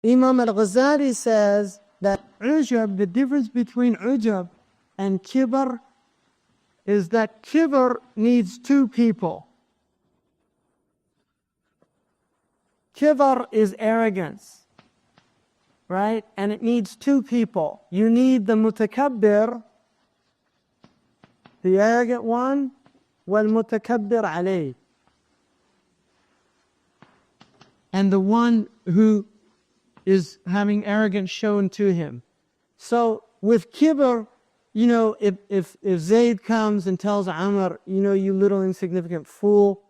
Imam al-Ghazali says that ujab, the difference between ujab and kibr is that kibr needs two people. Kibr is arrogance, right? And it needs two people. You need the mutakabbir, the arrogant one, wal mutakabbir alayh, and the one who is having arrogance shown to him. So with kibr, you know, if Zayd comes and tells Amr, you know, you little insignificant fool,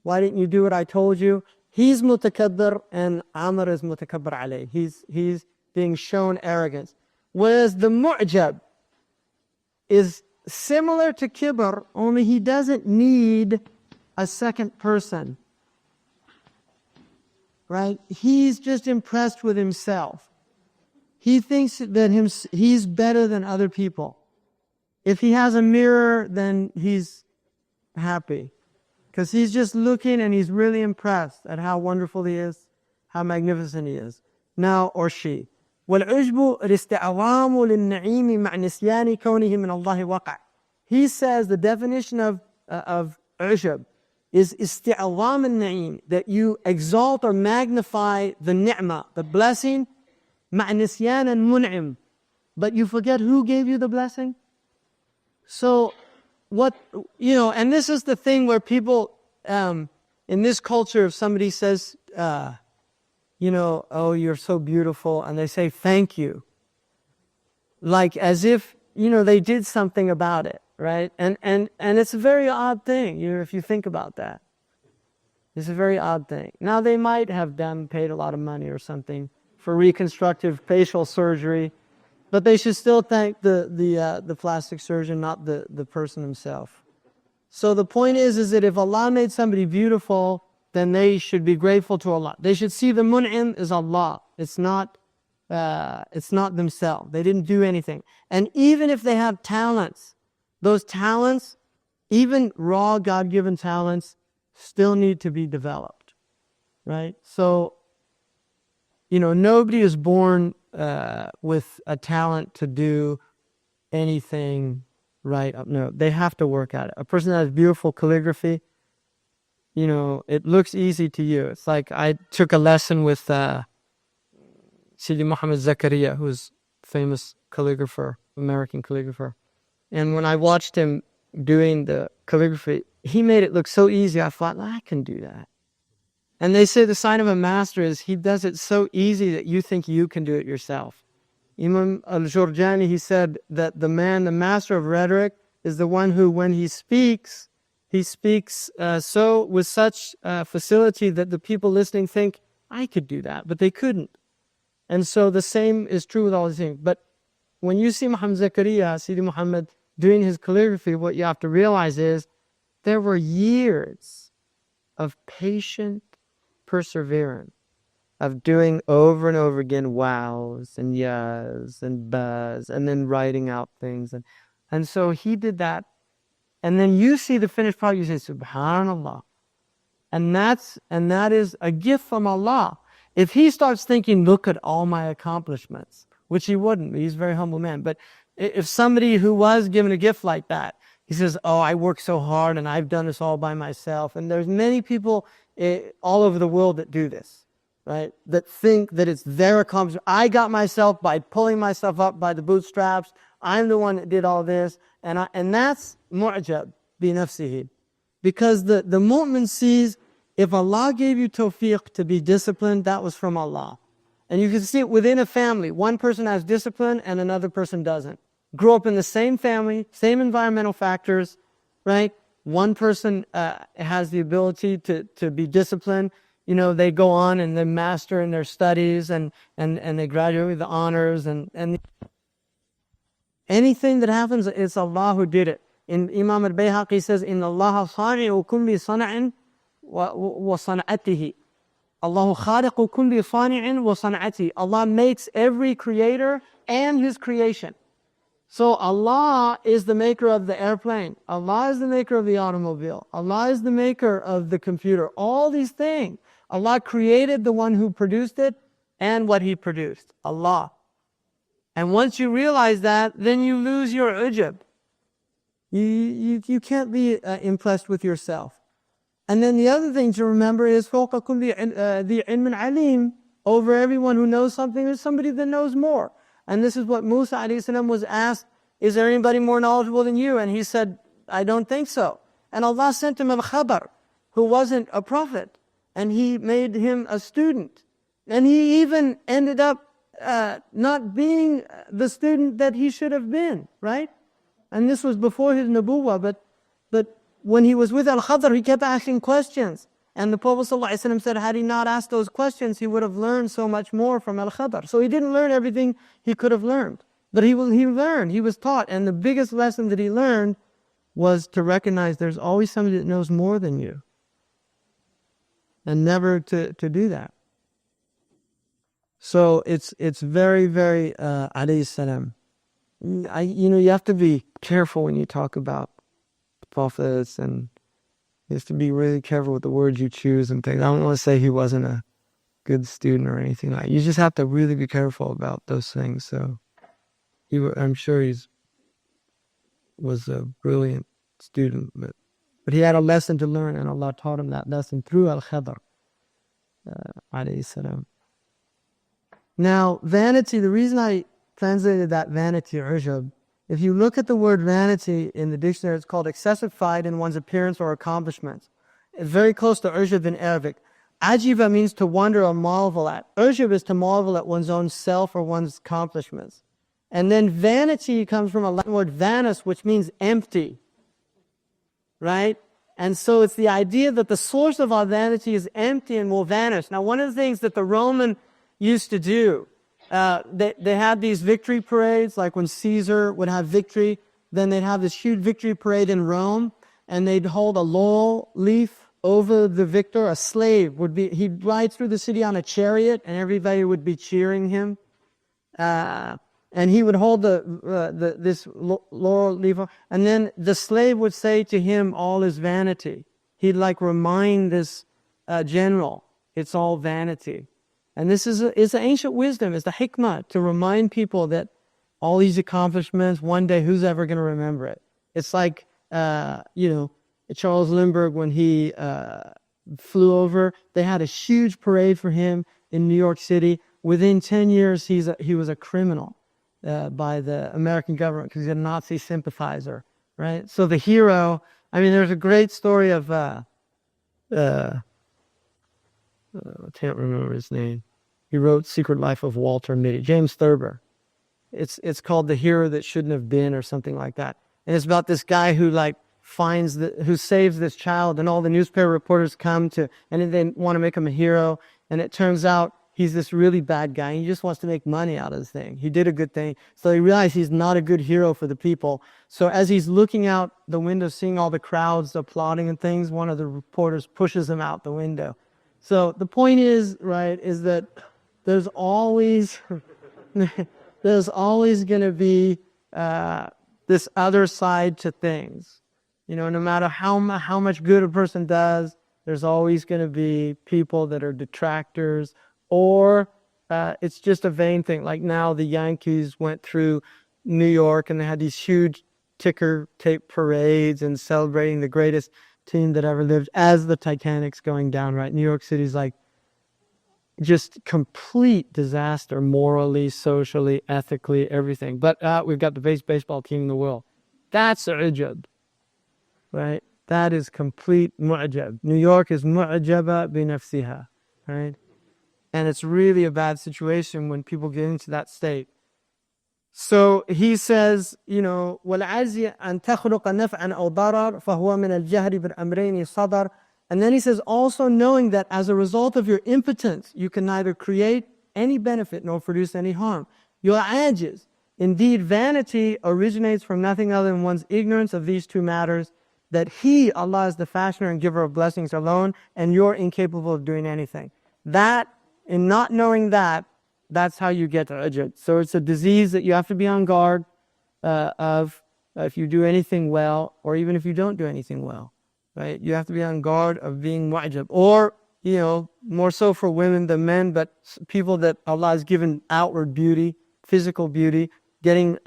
why didn't you do what I told you? He's mutakabbir and Amr is mutakabbir alayh. He's being shown arrogance. Whereas the mu'jab is similar to kibr, only he doesn't need a second person. Right? He's just impressed with himself. He thinks that he's better than other people. If he has a mirror, then he's happy. Because he's just looking and he's really impressed at how wonderful he is, how magnificent he is. Now, or she. وَالْعُجْبُ الْإِسْتِعْظَامُ لِلنَّعِيمِ مَعْ نِسْيَانِ كَوْنِهِ مِنَ اللَّهِ وَقَعٍ. He says the definition of ujab is isti'azam al-na'im, that you exalt or magnify the ni'mah, the blessing, ma'nisyan and mun'im, but you forget who gave you the blessing. So what, you know, and this is the thing where people, in this culture, if somebody says, you know, oh, you're so beautiful, and they say thank you, like as if, you know, they did something about it. Right? And it's a very odd thing, you know, if you think about that. It's a very odd thing. Now they might have paid a lot of money or something for reconstructive facial surgery, but they should still thank the plastic surgeon, not the person himself. So the point is that if Allah made somebody beautiful, then they should be grateful to Allah. They should see the mun'im is Allah. It's not themselves. They didn't do anything. And even if they have talents, those talents, even raw God-given talents, still need to be developed, right? So, you know, nobody is born with a talent to do anything right. No, they have to work at it. A person that has beautiful calligraphy, you know, it looks easy to you. It's like I took a lesson with Sidi Muhammad Zakaria, who's a famous calligrapher, American calligrapher. And when I watched him doing the calligraphy, he made it look so easy. I thought, I can do that. And they say the sign of a master is he does it so easy that you think you can do it yourself. Imam al-Jurjani, he said that the master of rhetoric, is the one who, when he speaks so with such facility that the people listening think, I could do that, but they couldn't. And so the same is true with all these things. But when you see Muhammad Zakaria, Sidi Muhammad, doing his calligraphy, what you have to realize is there were years of patient perseverance, of doing over and over again wows and yas and bas, and then writing out things. And so he did that. And then you see the finished product, you say, Subhanallah. And that is a gift from Allah. If he starts thinking, look at all my accomplishments, which he wouldn't, he's a very humble man. But if somebody who was given a gift like that, he says, oh, I work so hard and I've done this all by myself. And there's many people all over the world that do this, right? That think that it's their accomplishment. I got myself by pulling myself up by the bootstraps. I'm the one that did all this. And that's mu'jab bi nafsihi. Because the mu'min sees, if Allah gave you tawfiq to be disciplined, that was from Allah. And you can see it within a family. One person has discipline and another person doesn't. Grew up in the same family, same environmental factors, right? One person has the ability to be disciplined. You know, they go on and they master in their studies and they graduate with the honors and anything that happens, it's Allah who did it. In Imam al-Bayhaqi says, "Inna Allah khaliqu kulli sana'in wa sana'atihi." Allahu khaliqu kulli sani'in wa sana'atihi. Allah makes every creator and his creation. So Allah is the maker of the airplane. Allah is the maker of the automobile. Allah is the maker of the computer. All these things. Allah created the one who produced it, and what He produced, Allah. And once you realize that, then you lose your ujub. You can't be impressed with yourself. And then the other thing to remember is فوق كل ذي علم عليم. Over everyone who knows something, there's somebody that knows more. And this is what Musa alayhi salam was asked, is there anybody more knowledgeable than you? And he said, I don't think so. And Allah sent him al-Khabar, who wasn't a prophet. And He made him a student. And he even ended up not being the student that he should have been, right? And this was before his nubuwwah, but when he was with Al-Khadr, he kept asking questions. And the Prophet ﷺ said, had he not asked those questions, he would have learned so much more from Al-Khadr. So he didn't learn everything he could have learned. But he learned, he was taught. And the biggest lesson that he learned was to recognize there's always somebody that knows more than you. And never to do that. So it's very, very, alayhi salam. You have to be careful when you talk about prophets, and you have to be really careful with the words you choose and things. I don't want to say he wasn't a good student or anything like that. You just have to really be careful about those things. So I'm sure was a brilliant student, but he had a lesson to learn, and Allah taught him that lesson through Al-Khadr, alayhi salam. Now, vanity, the reason I translated that vanity, ujub, if you look at the word vanity in the dictionary, it's called excessive pride in one's appearance or accomplishments. It's very close to ujub in Arabic. Ajiba means to wonder or marvel at. Ujub is to marvel at one's own self or one's accomplishments. And then vanity comes from a Latin word vanus, which means empty. Right? And so it's the idea that the source of our vanity is empty and will vanish. Now, one of the things that the Roman used to do, they had these victory parades, like when Caesar would have victory, then they'd have this huge victory parade in Rome, and they'd hold a laurel leaf over the victor. A slave he'd ride through the city on a chariot, and everybody would be cheering him. And he would hold this laurel leaf, and then the slave would say to him, all is vanity. He'd remind this general, it's all vanity. And this is it's the ancient wisdom, it's the hikmah, to remind people that all these accomplishments, one day, who's ever going to remember it? It's like, Charles Lindbergh, when he flew over, they had a huge parade for him in New York City. Within 10 years, he was a criminal by the American government because he's a Nazi sympathizer, right? So the hero, there's a great story of, I can't remember his name. He wrote Secret Life of Walter Mitty, James Thurber. It's called The Hero That Shouldn't Have Been, or something like that. And it's about this guy who who saves this child, and all the newspaper reporters come and they want to make him a hero. And it turns out he's this really bad guy. He just wants to make money out of this thing. He did a good thing. So he realized he's not a good hero for the people. So as he's looking out the window, seeing all the crowds applauding and things, one of the reporters pushes him out the window. So the point is, right, is that there's always going to be this other side to things. No matter how much good a person does, there's always going to be people that are detractors, or it's just a vain thing. Like now the Yankees went through New York and they had these huge ticker tape parades and celebrating the greatest team that ever lived as the Titanic's going down, right? New York City's just complete disaster, morally, socially, ethically, everything. But we've got the best baseball team in the world. That's ujab, right? That is complete mu'jab. New York is mu'jaba bi nafsiha, right? And it's really a bad situation when people get into that state. So he says, وَالْعَزْيَ أَن تَخْلُقَ نَفْعًا أَوْ ضَرَرًا فَهُوَ مِنَ الْجَهْرِ بِالْأَمْرَيْنِ صَدَرًا. And then he says, also knowing that as a result of your impotence, you can neither create any benefit nor produce any harm. Your ajiz. Indeed, vanity originates from nothing other than one's ignorance of these two matters, that He, Allah, is the fashioner and giver of blessings alone, and you're incapable of doing anything. In not knowing that's how you get to ujub. So it's a disease that you have to be on guard of if you do anything well, or even if you don't do anything well. Right? You have to be on guard of being mu'jab. Or more so for women than men, but people that Allah has given outward beauty, physical beauty, getting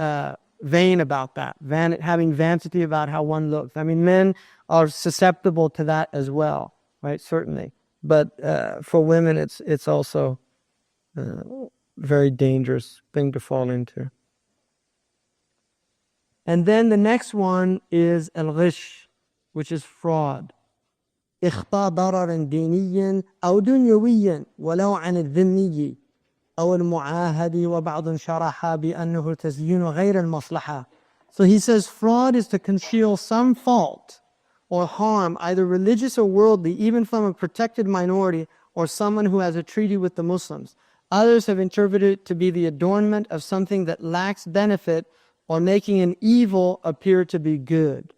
vain about that, having vanity about how one looks. I mean, men are susceptible to that as well, right? Certainly. But for women, it's also a very dangerous thing to fall into. And then the next one is al-ghish, which is fraud. إخفاء ضرر ديني أو دنيوي ولو عن الذمي أو المعاهد وبعض شرح بأنه تزيين غير المصلحة. So he says fraud is to conceal some fault or harm, either religious or worldly, even from a protected minority or someone who has a treaty with the Muslims. Others have interpreted it to be the adornment of something that lacks benefit or making an evil appear to be good.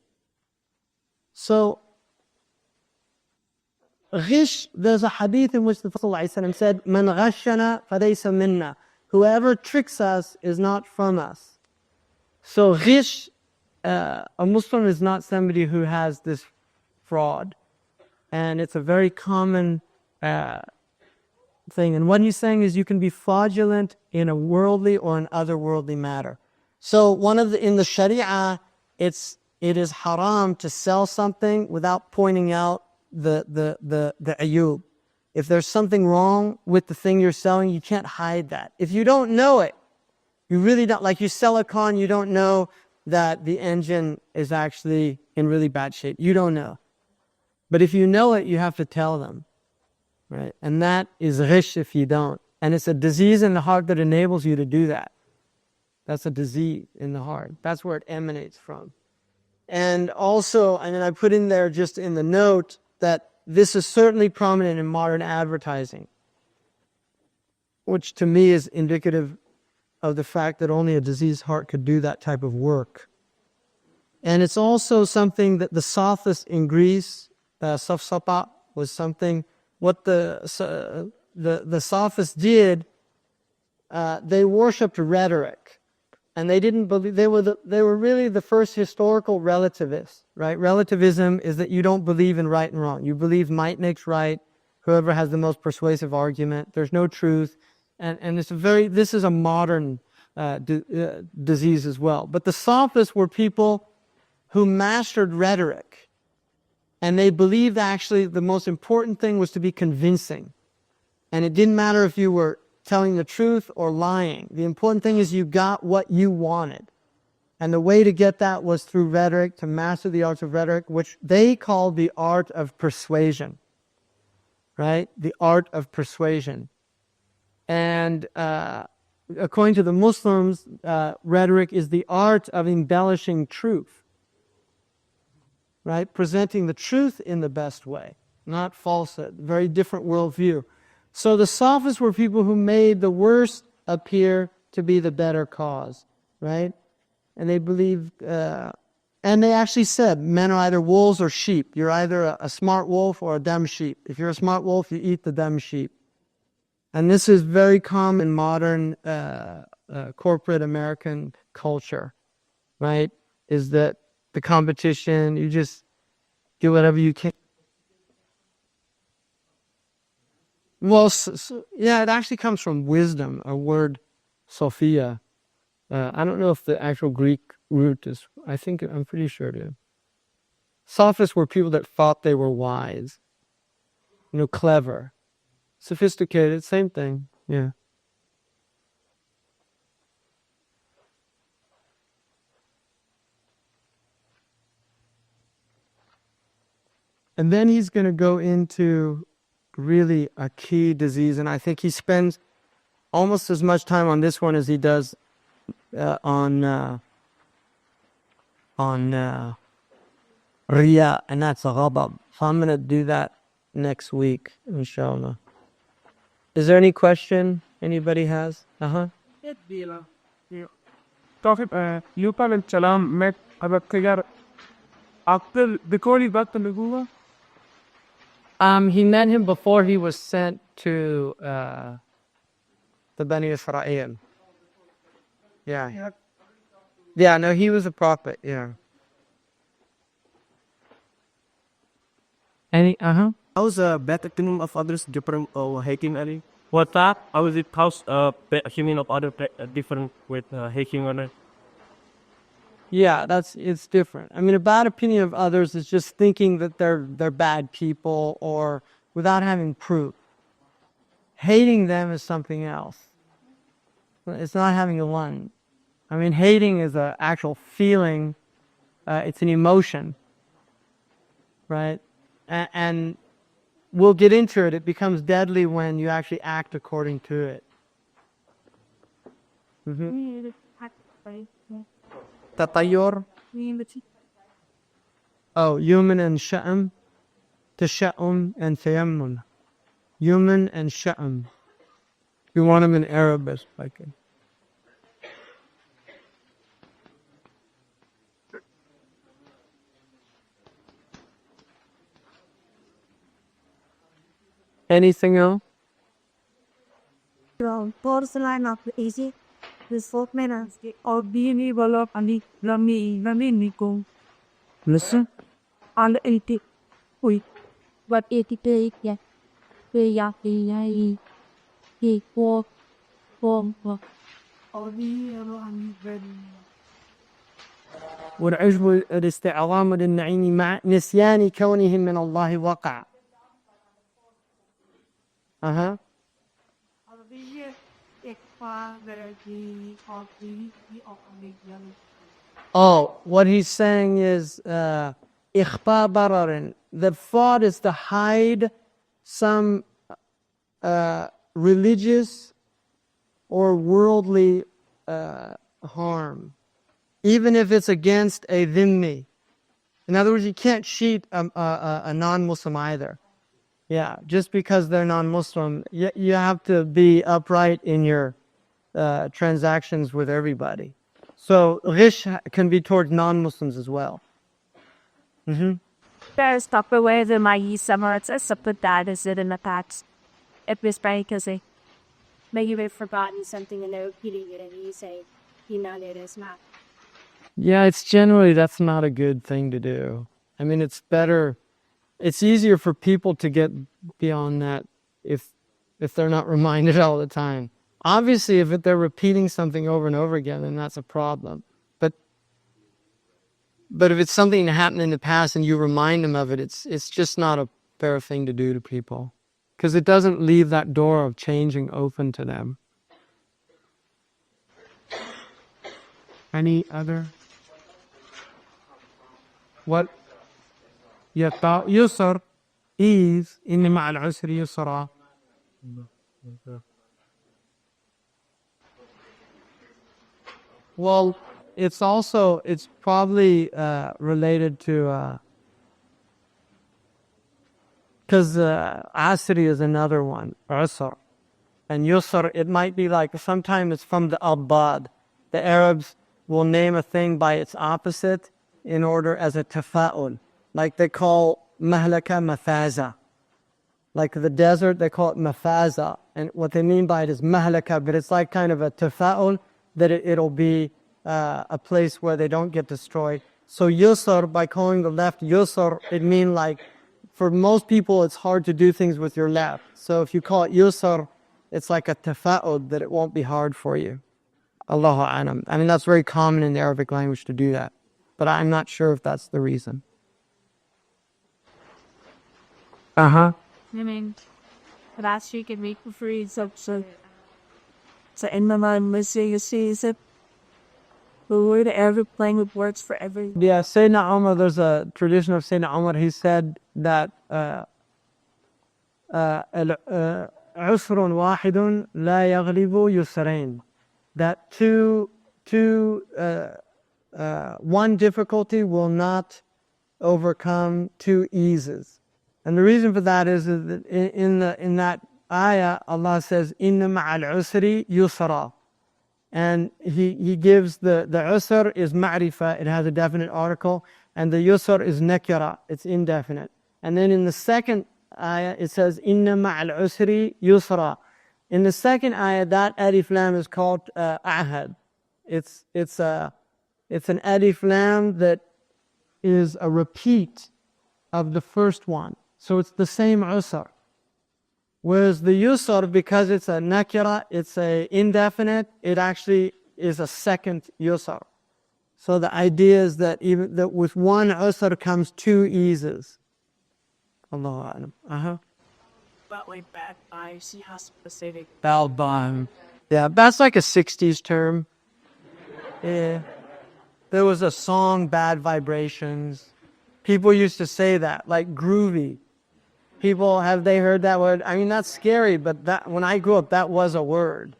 So, ghish, there's a hadith in which the Prophet ﷺ said, Man ghashana falaysa minna. Whoever tricks us is not from us. So ghish, a Muslim is not somebody who has this fraud. And it's a very common thing. And what he's saying is you can be fraudulent in a worldly or an otherworldly matter. So in the Sharia, it is haram to sell something without pointing out the ayub. If there's something wrong with the thing you're selling, you can't hide that. If you don't know it, you really don't, like you sell a car and you don't know that the engine is actually in really bad shape. You don't know. But if you know it, you have to tell them, right? And that is ghish if you don't. And it's a disease in the heart that enables you to do that. That's a disease in the heart. That's where it emanates from. And also, and then I put in there just in the note that this is certainly prominent in modern advertising, which to me is indicative of the fact that only a diseased heart could do that type of work. And it's also something that the sophists in Greece, safsapa, was something, what the sophists did, they worshipped rhetoric. And they didn't believe, they were really the first historical relativists, right? Relativism is that you don't believe in right and wrong. You believe might makes right, whoever has the most persuasive argument. There's no truth. And this is a modern disease as well. But the sophists were people who mastered rhetoric. And they believed actually the most important thing was to be convincing. And it didn't matter if you were telling the truth or lying. The important thing is you got what you wanted. And the way to get that was through rhetoric, to master the arts of rhetoric, which they called the art of persuasion. Right? The art of persuasion. And according to the Muslims, rhetoric is the art of embellishing truth. Right? Presenting the truth in the best way, not falsehood. Very different worldview. So the sophists were people who made the worst appear to be the better cause, right? And they believed, and they actually said, men are either wolves or sheep. You're either a smart wolf or a dumb sheep. If you're a smart wolf, you eat the dumb sheep. And this is very common in modern corporate American culture, right? Is that the competition, you just do whatever you can. Well, yeah, it actually comes from wisdom, a word, Sophia. I don't know if the actual Greek root is, I'm pretty sure it is. Sophists were people that thought they were wise, clever, sophisticated, same thing, yeah. And then he's going to go into really a key disease, and I think he spends almost as much time on this one as he does on Riya, and that's ghadab. So I'm going to do that next week, inshallah. Is there any question anybody has? Prophet Yusuf al-Salam met Abu Bakr before he got to Nubuwwah. He met him before he was sent to the Bani Israel. Yeah. Yeah, no, he was a prophet, yeah. How's a bad opinion of others different hating any? What's that? How is it opinion of other different with hating others? Yeah, it's different. I mean, a bad opinion of others is just thinking that they're bad people or without having proof. Hating them is something else. It's not having a one. I mean, hating is an actual feeling. It's an emotion, right? And we'll get into it. It becomes deadly when you actually act according to it. Tatayor. Oh, human and sha'am. Tasha'um and tayammum. Human and sha'am. You want them in Arabic, like it. Anything else? Porcelain of the easy, the soap manners, or being able of any Lami Nico. Listen, and 80. We, but 80 pay, yeah. Pay ya, he walk, or be around والعجب الاستعظام للنعيم مع نسيان كونهم من الله وقع. Uh-huh. Oh, what he's saying is إخفاء ضرر. The thought is to hide some religious or worldly harm, even if it's against a dhimmi. In other words, you can't cheat a non-Muslim either. Yeah, just because they're non-Muslim, you have to be upright in your transactions with everybody. So ghish can be towards non-Muslims as well. There's Tupperware, the Mai Summers, a separate that is it in the past. It was because maybe you've forgotten something and they're repeating it and you say, you know, it is not. Yeah, it's generally, that's not a good thing to do. I mean, it's better, it's easier for people to get beyond that if they're not reminded all the time. Obviously, if they're repeating something over and over again, then that's a problem. But if it's something that happened in the past and you remind them of it, it's just not a fair thing to do to people. Because it doesn't leave that door of changing open to them. Any other? What? يسر is إن مع العسر يسرا. Well, it's probably related to, because asri is another one, usr. And yusr, it might be like, sometimes it's from the abad. The Arabs will name a thing by its opposite in order as a tafa'ul. Like they call mahlaka mafaza. Like the desert, they call it mafaza. And what they mean by it is mahlaka, but it's like kind of a tafa'ul that it'll be a place where they don't get destroyed. So yusr, by calling the left yusr, it means like, for most people, it's hard to do things with your left. So if you call it yusr, it's like a tafa'ud that it won't be hard for you. Allahu a'lam. I mean, that's very common in the Arabic language to do that. But I'm not sure if that's the reason. Uh-huh. I mean, last week it make for free, so in my mind, missing you see, is it? The word every playing with words for every. Yeah, Sayyidina Umar, there's a tradition of Sayyidina Umar, he said that عُسْرٌ وَاحِدٌ لَا يَغْلِبُ يُسْرَيْنِ. That one difficulty will not overcome two eases. And the reason for that is that in that ayah, Allah says, إِنَّ مَعَ الْعُسْرِ يُسْرًا. And he gives the usr is ma'rifah, it has a definite article, and the yusr is nakira, it's indefinite. And then in the second ayah, it says, Inna ma'al usri yusra. In the second ayah, that alif lam is called ahad. It's an alif lam that is a repeat of the first one. So it's the same usr. Whereas the yusr, because it's a nakira, it's a indefinite, it actually is a second yusr. So the idea is that even that with one usr comes two eases. Allahu A'lam. But like bad vibes, he has specific. Balbam. Yeah, that's like a 60s term. Yeah. There was a song, Bad Vibrations. People used to say that, like groovy. People, have they heard that word? I mean, that's scary, but that when I grew up, that was a word.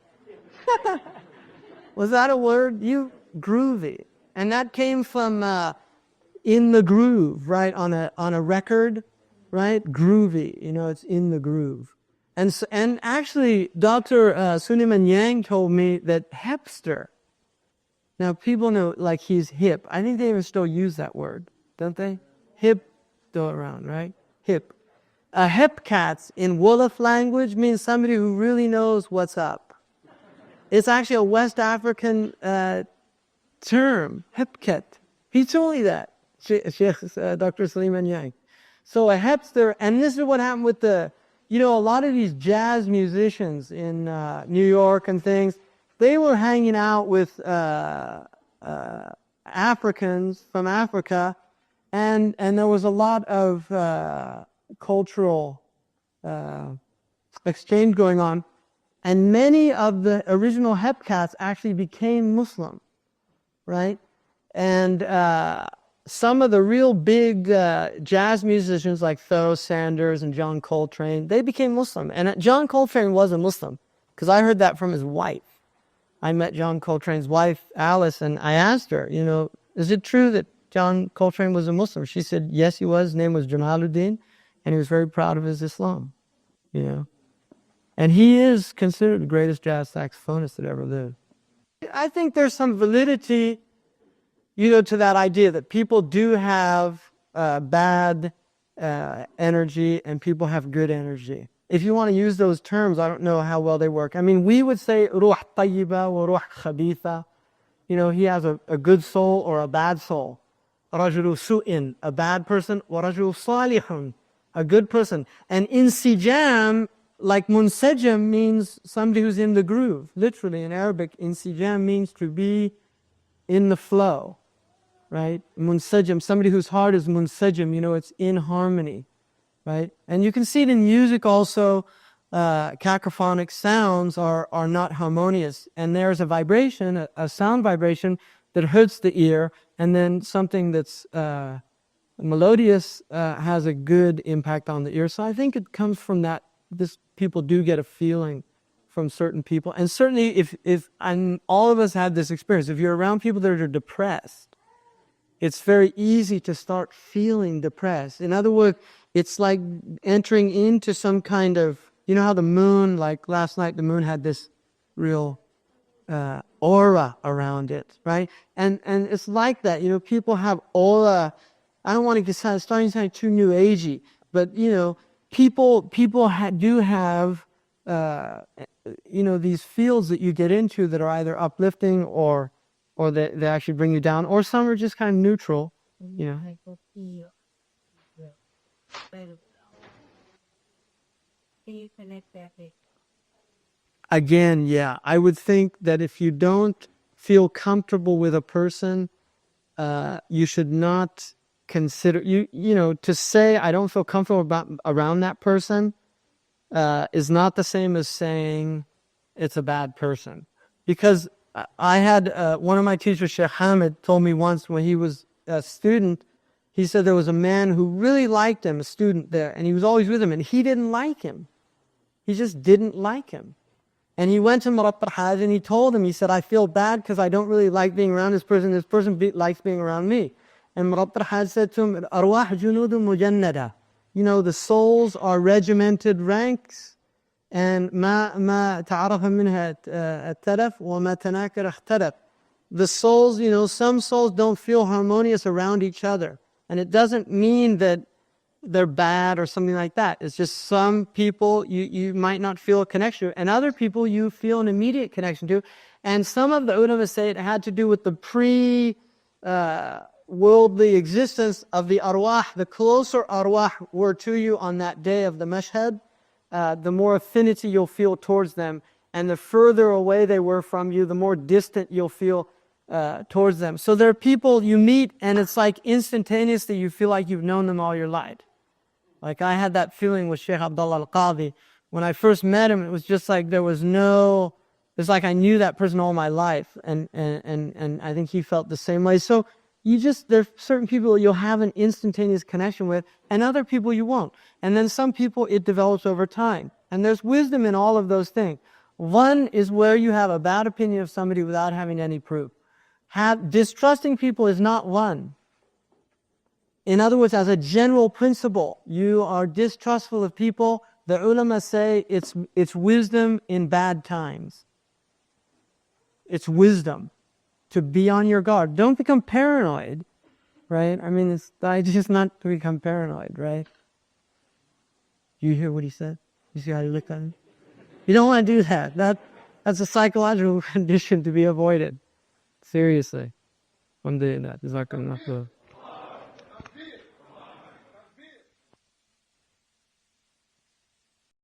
Was that a word? Groovy. And that came from in the groove, right? On a record, right? Groovy, it's in the groove. And actually, Dr. Suleiman Yang told me that hipster. Now, people know, like, he's hip. I think they even still use that word, don't they? Hip, still around, right? Hip. A hip cat in Wolof language means somebody who really knows what's up. It's actually a West African term, hip cat. He told me that, Dr. Suleiman Yang. So a hipster, and this is what happened with a lot of these jazz musicians in New York and things. They were hanging out with Africans from Africa, and there was a lot of cultural exchange going on, and many of the original hepcats actually became Muslim, right? And some of the real big jazz musicians like Pharoah Sanders and John Coltrane, they became Muslim. And John Coltrane was a Muslim, because I heard that from his wife. I met John Coltrane's wife, Alice, and I asked her, is it true that John Coltrane was a Muslim? She said, yes, he was. His name was Jamaluddin, and he was very proud of his Islam, And he is considered the greatest jazz saxophonist that ever lived. I think there's some validity, to that idea that people do have bad energy and people have good energy. If you want to use those terms, I don't know how well they work. I mean, we would say ruh tayyiba wa ruh khabitha. He has a good soul or a bad soul. Rajulu su'in, a bad person. Wa rajulu salihun, a good person. And insijam, like munsajam, means somebody who's in the groove. Literally in Arabic, insijam means to be in the flow, right? Munsajam, somebody whose heart is munsajam, it's in harmony. Right? And you can see it in music also. Cacophonic sounds are not harmonious. And there's a vibration, a sound vibration that hurts the ear. And then something that's melodious has a good impact on the ear. So I think it comes from that. People do get a feeling from certain people. And certainly if all of us had this experience, if you're around people that are depressed, it's very easy to start feeling depressed. In other words, it's like entering into some kind of, how the moon, like last night, the moon had this real aura around it, right? And it's like that, people have aura. I don't want to get starting to sound too new agey, but, people do have, these fields that you get into that are either uplifting or they actually bring you down, or some are just kind of neutral, Again, yeah, I would think that if you don't feel comfortable with a person, you should not consider, to say I don't feel comfortable around that person is not the same as saying it's a bad person. Because I had one of my teachers, Shaykh Hamid, told me once when he was a student, he said there was a man who really liked him, a student there, and he was always with him, and he didn't like him. He just didn't like him. And he went to Murabbir Haj and he told him, he said, I feel bad because I don't really like being around this person likes being around me. And Murabbir Haj said to him, Arwah junudun mujannada. The souls are regimented ranks, and ما تعرف منها التلف وما تناكر اختلف. The souls, some souls don't feel harmonious around each other. And it doesn't mean that they're bad or something like that. It's just some people you might not feel a connection to, and other people you feel an immediate connection to. And some of the ulama say it had to do with the worldly existence of the arwah, the closer arwah were to you on that day of the mashhad, the more affinity you'll feel towards them. And the further away they were from you, the more distant you'll feel towards them. So there are people you meet and it's like instantaneously you feel like you've known them all your life. Like I had that feeling with Shaykh Abdullah al-Qadi. When I first met him, it was just like it's like I knew that person all my life. And I think he felt the same way. So there's certain people you'll have an instantaneous connection with and other people you won't. And then some people it develops over time. And there's wisdom in all of those things. One is where you have a bad opinion of somebody without having any proof. Distrusting people is not one. In other words, as a general principle, you are distrustful of people. The ulama say it's wisdom in bad times. It's wisdom to be on your guard. Don't become paranoid, right? I mean, it's just not to become paranoid, right? You hear what he said? You see how he looked at him? You don't want to do that. That's a psychological condition to be avoided. Seriously. One day that is not going to